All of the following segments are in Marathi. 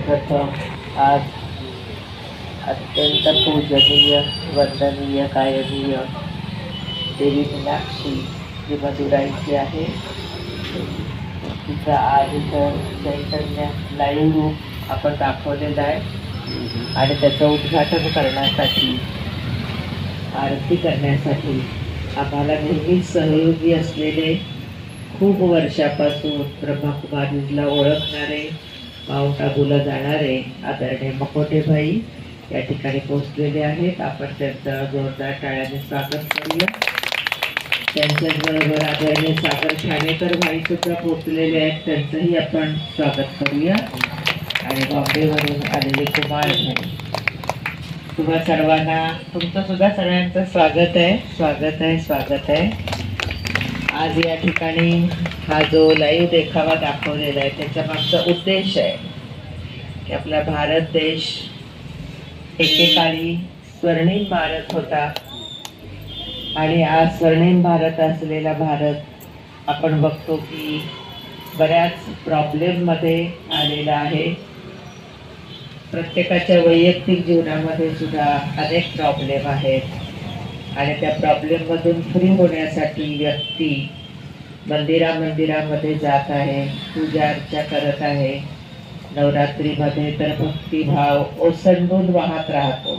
सर्वप्रथम आज अत्यंत पूजनीय वंदनीय कायनीय देवी मीनाक्षी जी मदुराईची आहे, तिचा आज इथं चैतन्य लाईव्ह रूप आपण दाखवलेलं आहे आणि त्याचं उद्घाटन करण्यासाठी, आरती करण्यासाठी आम्हाला नेहमीच सहयोगी असलेले, खूप वर्षापासून ब्रह्मकुमारीला ओळखणारे, माउंट आबूला जाणारे आदरणीय मकोटेभाई या ठिकाणी पोहोचलेले आहेत. आपण त्यांचं जोरदार टाळ्याने स्वागत करूया. त्यांच्याचबरोबर आदरणीय सागर ठाणेकर भाई सुद्धा पोहोचलेले आहेत, त्यांचंही आपण स्वागत करूया. आणि बॉम्बेवरून आलेले कुमार भाई, तुम्हा सर्वांना, तुमचं सुद्धा सगळ्यांचं स्वागत आहे, स्वागत आहे, स्वागत आहे. आज या ठिकाणी हा जो लाईव्ह देखावा दाखवलेला आहे त्याच्या मागचा उद्देश आहे की आपला भारत देश एकेकाळी स्वर्णिम भारत होता आणि आज स्वर्णिम भारत असलेला भारत आपण बघतो की बऱ्याच प्रॉब्लेममध्ये आलेला आहे. प्रत्येकाच्या वैयक्तिक जीवनामध्ये सुद्धा अनेक प्रॉब्लेम आहेत आणि त्या प्रॉब्लेममधून फ्री होण्यासाठी व्यक्ती मंदिरामध्ये जात आहे, पूजा अर्चा करत आहे. नवरात्रीमध्ये तर भक्तिभाव ओसंडून वाहत राहतो.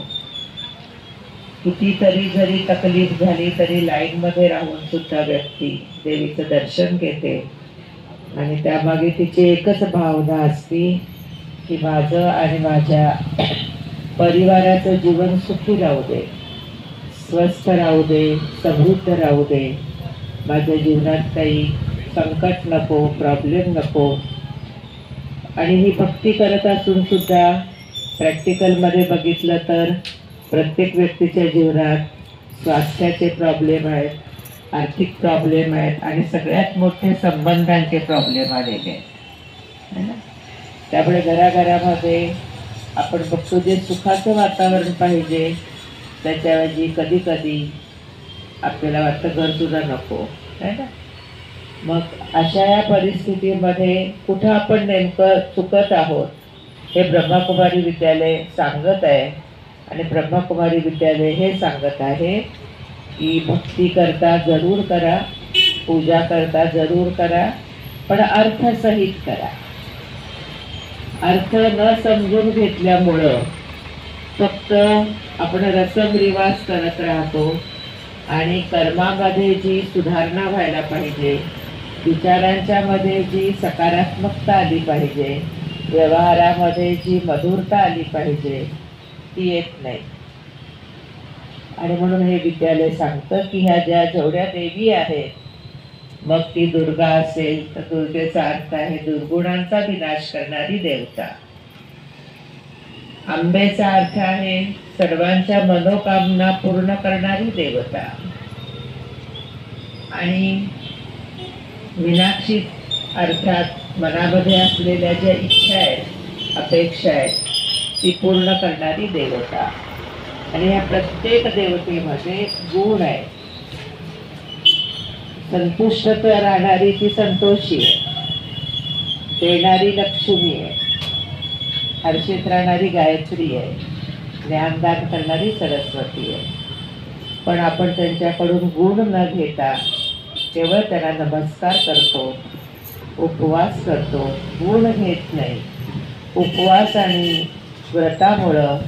कितीतरी जरी तकलीफ झाली तरी लाईनमध्ये राहून सुद्धा व्यक्ती देवीचं दर्शन घेते आणि त्यामागे तिची एकच भावना असते की माझं आणि माझ्या परिवाराचं जीवन सुखी राहू दे, स्वस्थ राहू दे, समृद्ध राहू दे, माझ्या जीवनात काही संकट नको, प्रॉब्लेम नको. आणि ही भक्ती करत असून सुद्धा प्रॅक्टिकलमध्ये बघितलं तर प्रत्येक व्यक्तीच्या जीवनात स्वास्थ्याचे प्रॉब्लेम आहेत, आर्थिक प्रॉब्लेम आहेत आणि सगळ्यात मोठे संबंधांचे प्रॉब्लेम आलेले आहेत. त्यामुळे घराघरामध्ये आपण बघतो जे सुखाचं वातावरण पाहिजे त्याच्याऐवजी कधी कधी आपल्याला वाटतं घरसुद्धा नको, है ना. मग अशा या परिस्थितीमध्ये कुठं आपण नेमकं चुकत आहोत हे ब्रह्मकुमारी विद्यालय सांगत आहे. आणि ब्रह्मकुमारी विद्यालय हे सांगत आहे की भक्ती करता जरूर करा, पूजा करता जरूर करा, पण अर्थसहित करा. अर्थ न समजून घेतल्यामुळं फक्त आपण रसम रिवाज करत राहतो आणि कर्मामध्ये जी सुधारणा व्हायला पाहिजे, विचारांच्या मध्ये जी सकारात्मकता आली पाहिजे, व्यवहारामध्ये जी मधुरता आली पाहिजे ती येत नाही. आणि म्हणून हे विद्यालय सांगतं की ह्या ज्या जेवढ्या देवी आहेत, मग ती दुर्गा असेल तर दुर्गेचा अर्थ आहे दुर्गुणांचा विनाश करणारी देवता. आंबेचा अर्थ आहे सर्वांच्या मनोकामना पूर्ण करणारी देवता. आणि मीनाक्षी अर्थात मनामध्ये असलेल्या ज्या इच्छा आहेत, अपेक्षा आहेत ती पूर्ण करणारी देवता. आणि या प्रत्येक देवतेमध्ये गुण आहे. संतुष्ट राहणारी ती संतोषी आहे, देणारी लक्ष्मी आहे, हर्षित राहणारी गायत्री आहे, ज्ञानदान करणारी सरस्वती आहे. पण आपण त्यांच्याकडून गुण न घेता केवळ त्यांना नमस्कार करतो, उपवास करतो, गुण घेत नाही. उपवास आणि व्रतामुळं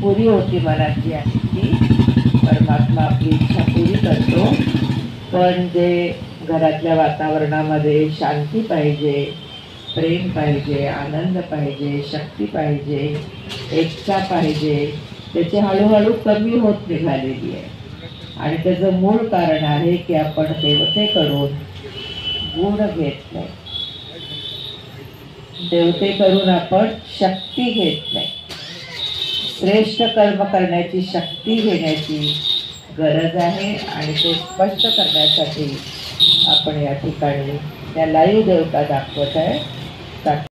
पुरी होती मनाची आहे की परमात्मा आपली इच्छा पुरी करतो. पण जे घरातल्या वातावरणामध्ये शांती पाहिजे, प्रेम पाहिजे, आनंद पाहिजे, शक्ती पाहिजे, एकता पाहिजे, त्याची हळूहळू कमी होत निघालेली आहे. आणि त्याचं मूळ कारण आहे की आपण देवतेकडून गुण घेत नाही, देवतेकडून आपण शक्ती घेत नाही. श्रेष्ठ कर्म करण्याची शक्ती घेण्याची गरज आहे आणि ते स्पष्ट करण्यासाठी आपण या ठिकाणी या लाईव्ह देवता दाखवत आहे.